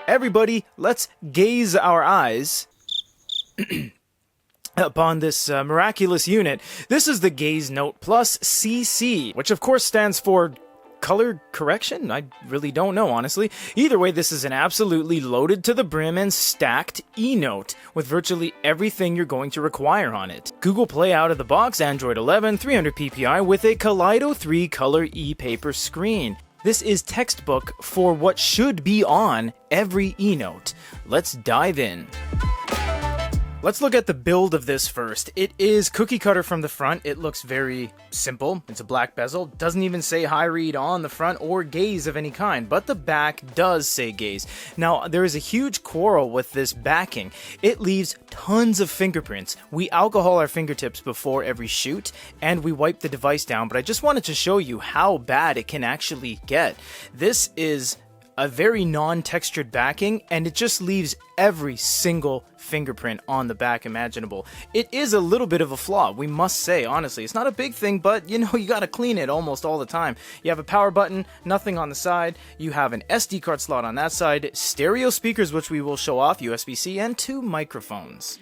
Everybody, let's gaze our eyes upon this miraculous unit. This is the Gaze Note Plus CC, which of course stands for color correction? I really don't know, honestly. Either way, this is an absolutely loaded to the brim and stacked eNote with virtually everything you're going to require on it. Google Play out of the box, Android 11, 300 ppi with a Kaleido 3 color e-paper screen. This is textbook for what should be on every eNote. Let's dive in. Let's look at the build of this first. It is cookie cutter from the front. It looks very simple. It's a black bezel. Doesn't even say Hyread on the front or Gaze of any kind, but the back does say Gaze. Now, there is a huge quarrel with this backing. It leaves tons of fingerprints. We alcohol our fingertips before every shoot, and we wipe the device down, but I just wanted to show you how bad it can actually get. This is a very non-textured backing, and it just leaves every single fingerprint on the back imaginable. It is a little bit of a flaw, we must say, honestly. It's not a big thing, but you know, you gotta clean it almost all the time. You have a power button, nothing on the side. You have an SD card slot on that side, stereo speakers, which we will show off, USB-C, and 2 microphones.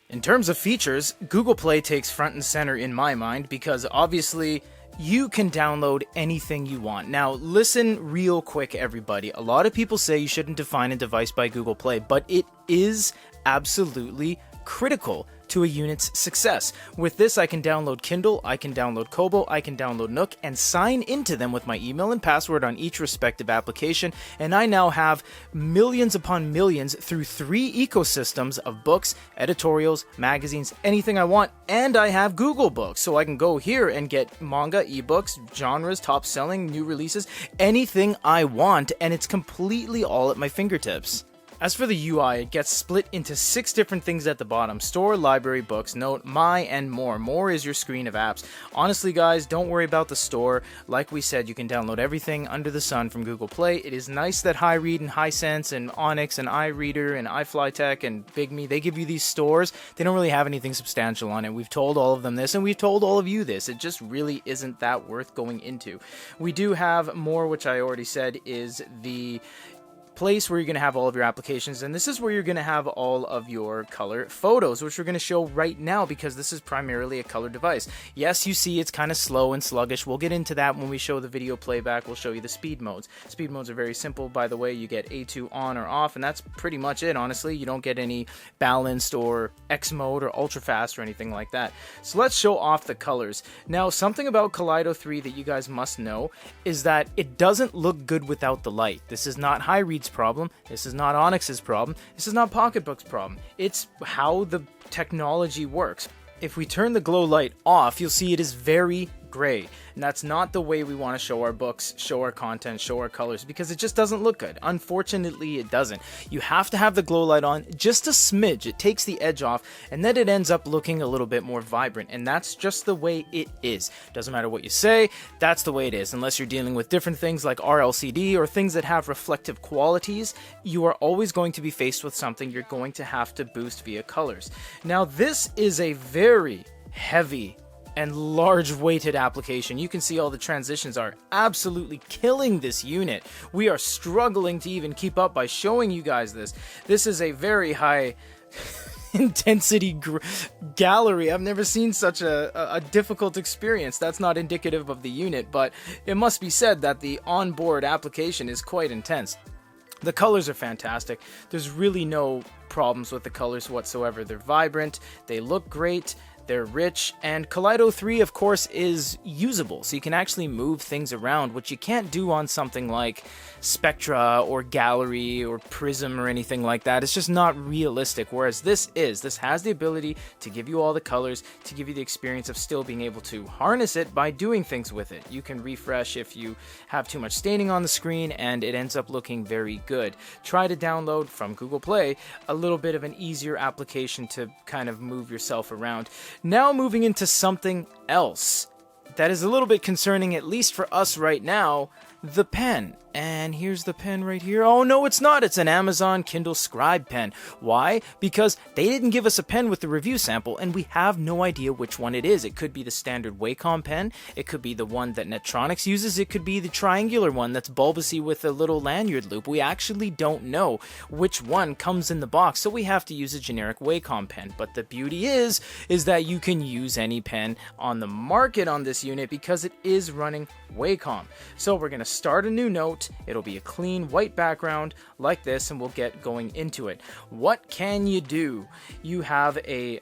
In terms of features, Google Play takes front and center in my mind, because obviously you can download anything you want. Now, listen real quick, everybody. A lot of people say you shouldn't define a device by Google Play, but it is absolutely critical to a unit's success. With this, I can download Kindle, I can download Kobo, I can download Nook, and sign into them with my email and password on each respective application, and I now have millions upon millions through 3 ecosystems of books, editorials, magazines, anything I want, and I have Google Books, so I can go here and get manga, ebooks, genres, top selling, new releases, anything I want, and it's completely all at my fingertips. As for the UI, it gets split into 6 different things at the bottom: store, library, books, note, my, and more. More is your screen of apps. Honestly, guys, don't worry about the store. Like we said, you can download everything under the sun from Google Play. It is nice that Hyread and Hisense and Onyx and iReader and iFlyTech and BigMe, they give you these stores. They don't really have anything substantial on it. We've told all of them this, and we've told all of you this. It just really isn't that worth going into. We do have more, which I already said is the place where you're going to have all of your applications, and this is where you're going to have all of your color photos, which we're going to show right now because this is primarily a color device. Yes, you see it's kind of slow and sluggish. We'll get into that when we show the video playback. We'll show you the speed modes. Speed modes are very simple, by the way. You get A2 on or off, and that's pretty much it, honestly. You don't get any balanced or X mode or ultra fast or anything like that. So let's show off the colors. Now, something about Kaleido 3 that you guys must know is that it doesn't look good without the light. This is not Hyread's problem. This is not Onyx's problem. This is not Pocketbook's problem. It's how the technology works. If we turn the glow light off, you'll see it is very gray, and that's not the way we want to show our books, show our content, show our colors, because it just doesn't look good. Unfortunately, it doesn't. You have to have the glow light on just a smidge. It takes the edge off, and then it ends up looking a little bit more vibrant, and that's just the way it is. Doesn't matter what you say, that's the way it is. Unless you're dealing with different things like RLCD or things that have reflective qualities, you are always going to be faced with something you're going to have to boost via colors. Now, this is a very heavy and large weighted application. You can see all the transitions are absolutely killing this unit. We are struggling to even keep up by showing you guys this. This is a very high intensity gallery. I've never seen such a difficult experience. That's not indicative of the unit, but it must be said that the onboard application is quite intense. The colors are fantastic. There's really no problems with the colors whatsoever. They're vibrant, they look great, they're rich, and Kaleido 3, of course, is usable, so you can actually move things around, which you can't do on something like Spectra or Gallery or Prism or anything like that. It's just not realistic, whereas this has the ability to give you all the colors, to give you the experience of still being able to harness it by doing things with it. You can refresh if you have too much staining on the screen, and it ends up looking very good. Try to download from Google Play a little bit of an easier application to kind of move yourself around. Now moving into something else that is a little bit concerning, at least for us right now. the pen. And here's the pen right here. Oh, no, it's not. It's an Amazon Kindle Scribe pen. Why? Because they didn't give us a pen with the review sample, and we have no idea which one it is. It could be the standard Wacom pen. It could be the one that Netronics uses. It could be the triangular one that's bulbousy with a little lanyard loop. We actually don't know which one comes in the box, so we have to use a generic Wacom pen. But the beauty is that you can use any pen on the market on this unit because it is running Wacom. So we're going to start a new note. It'll be a clean white background like this, and we'll get going into it. What can you do? You have a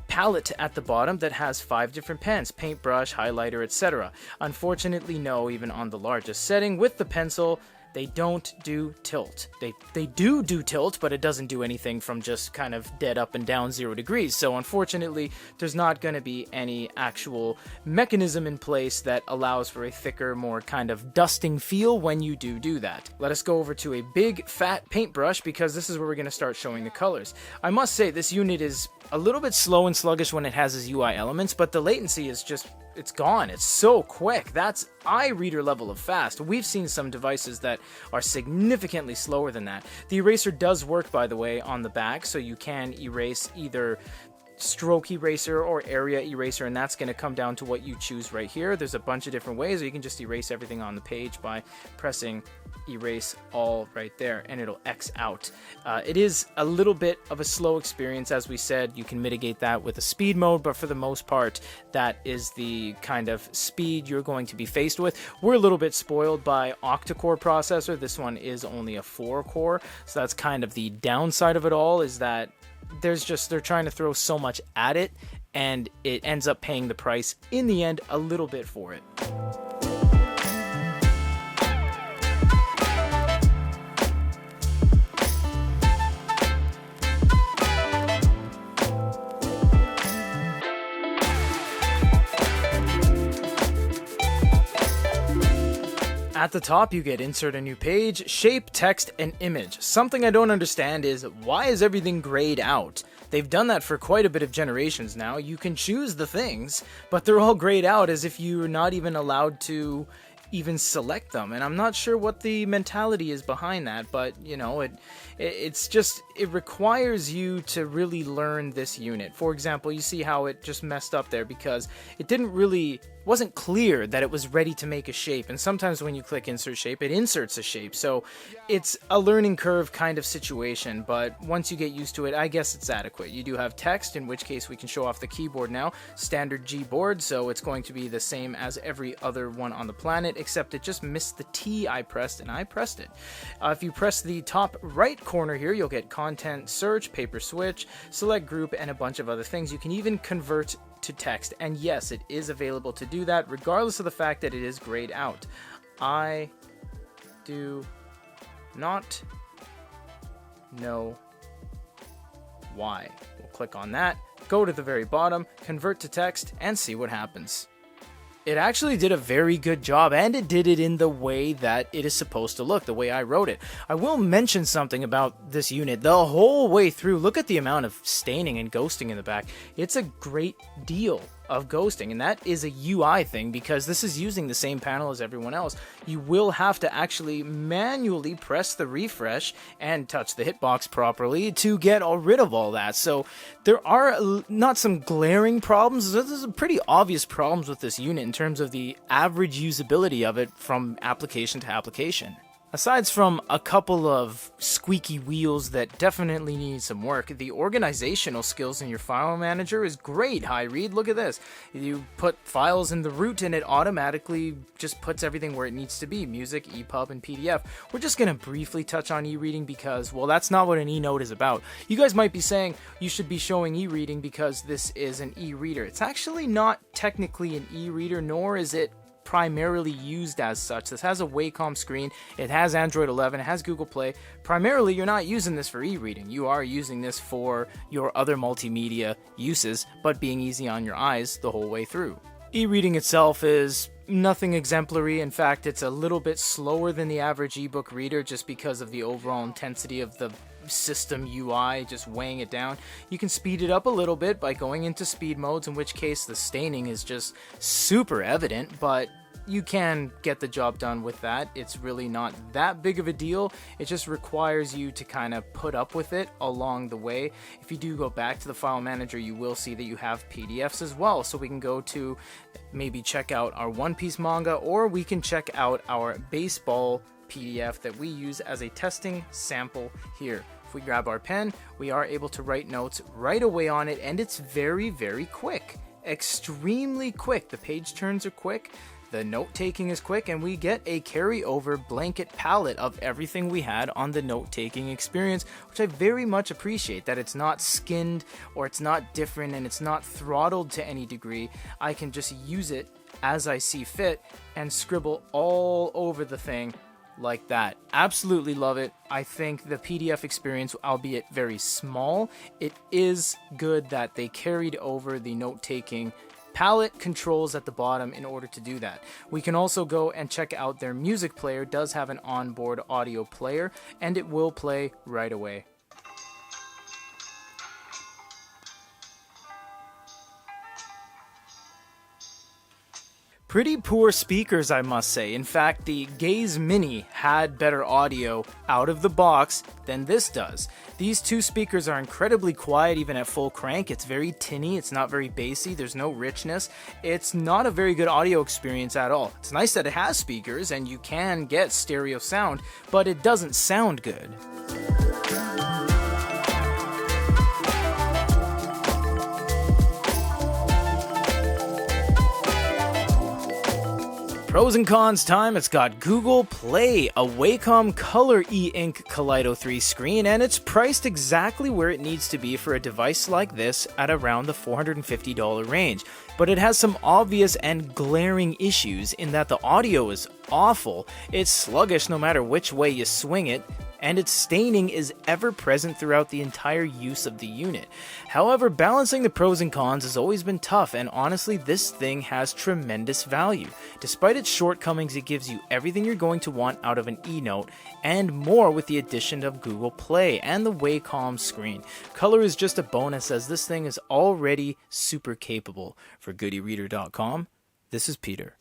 palette at the bottom that has 5 different pens: paintbrush, highlighter, etc. Unfortunately, no, even on the largest setting with the pencil, they don't do tilt. They do tilt, but it doesn't do anything from just kind of dead up and down 0 degrees. So unfortunately, there's not going to be any actual mechanism in place that allows for a thicker, more kind of dusting feel when you do that. Let us go over to a big fat paintbrush because this is where we're going to start showing the colors. I must say this unit is a little bit slow and sluggish when it has its UI elements, but the latency is just, it's gone. It's so quick. That's iReader level of fast. We've seen some devices that are significantly slower than that. The eraser does work, by the way, on the back, so you can erase either stroke eraser or area eraser, and that's going to come down to what you choose right here. There's a bunch of different ways, or you can just erase everything on the page by pressing erase all right there, and it'll X out. It is a little bit of a slow experience. As we said, you can mitigate that with a speed mode, but for the most part, that is the kind of speed you're going to be faced with. We're a little bit spoiled by octa-core processor. This one is only a 4-core, so that's kind of the downside of it all, is that they're trying to throw so much at it, and it ends up paying the price in the end a little bit for it. At the top, you get insert a new page, shape, text, and image. Something I don't understand is, why is everything grayed out? They've done that for quite a bit of generations now. You can choose the things, but they're all grayed out as if you're not even allowed to even select them. And I'm not sure what the mentality is behind that, but you know, it's just, it requires you to really learn this unit. For example, you see how it just messed up there because it wasn't clear that it was ready to make a shape, and sometimes when you click insert shape, it inserts a shape. So it's a learning curve kind of situation, but once you get used to it, I guess it's adequate. You do have text, in which case we can show off the keyboard now. Standard G board, so it's going to be the same as every other one on the planet, except it just missed the T I pressed, and I pressed it. If you press the top right corner here, you'll get content search, paper switch, select group, and a bunch of other things. You can even convert to text, and yes, it is available to do that regardless of the fact that it is grayed out. I do not know why. We'll click on that, go to the very bottom, convert to text, and see what happens. It actually did a very good job, and it did it in the way that it is supposed to look, the way I wrote it. I will mention something about this unit. The whole way through, look at the amount of staining and ghosting in the back. It's a great deal of ghosting, and that is a UI thing because this is using the same panel as everyone else. You will have to actually manually press the refresh and touch the hitbox properly to get rid of all that. So there are not some glaring problems. There's some pretty obvious problems with this unit in terms of the average usability of it from application to application. Aside from a couple of squeaky wheels that definitely need some work, the organizational skills in your file manager is great. Hyread, look at this. You put files in the root and it automatically just puts everything where it needs to be: music, EPUB, and PDF. We're just going to briefly touch on e-reading because, well, that's not what an e-note is about. You guys might be saying you should be showing e-reading because this is an e-reader. It's actually not technically an e-reader, nor is it primarily used as such. This has a Wacom screen, it has Android 11, it has Google Play. Primarily, you're not using this for e-reading. You are using this for your other multimedia uses, but being easy on your eyes the whole way through. E-reading itself is nothing exemplary. In fact, it's a little bit slower than the average ebook reader just because of the overall intensity of the system UI just weighing it down. You can speed it up a little bit by going into speed modes, in which case the staining is just super evident, but you can get the job done with that. It's really not that big of a deal. It just requires you to kind of put up with it along the way. If you do go back to the file manager, you will see that you have PDFs as well. So we can go to maybe check out our One Piece manga, or we can check out our baseball PDF that we use as a testing sample here. If we grab our pen, we are able to write notes right away on it, and it's very, very quick. Extremely quick. The page turns are quick, the note taking is quick, and we get a carryover blanket palette of everything we had on the note taking experience, which I very much appreciate, that it's not skinned or it's not different and it's not throttled to any degree. I can just use it as I see fit and scribble all over the thing like that. Absolutely love it. I think the PDF experience, albeit very small, it is good that they carried over the note-taking palette controls at the bottom in order to do that. We can also go and check out their music player. It does have an onboard audio player, and it will play right away. Pretty poor speakers, I must say. In fact, the Gaze Mini had better audio out of the box than this does. These two speakers are incredibly quiet even at full crank. It's very tinny, it's not very bassy, there's no richness. It's not a very good audio experience at all. It's nice that it has speakers and you can get stereo sound, but it doesn't sound good. Pros and cons time. It's got Google Play, a Wacom Color EINK Kaleido 3 screen, and it's priced exactly where it needs to be for a device like this at around the $450 range. But it has some obvious and glaring issues in that the audio is awful, it's sluggish no matter which way you swing it, and its staining is ever present throughout the entire use of the unit. However, balancing the pros and cons has always been tough, and honestly, this thing has tremendous value. Despite its shortcomings, it gives you everything you're going to want out of an eNote, and more with the addition of Google Play and the Wacom screen. Color is just a bonus, as this thing is already super capable. For GoodyReader.com, this is Peter.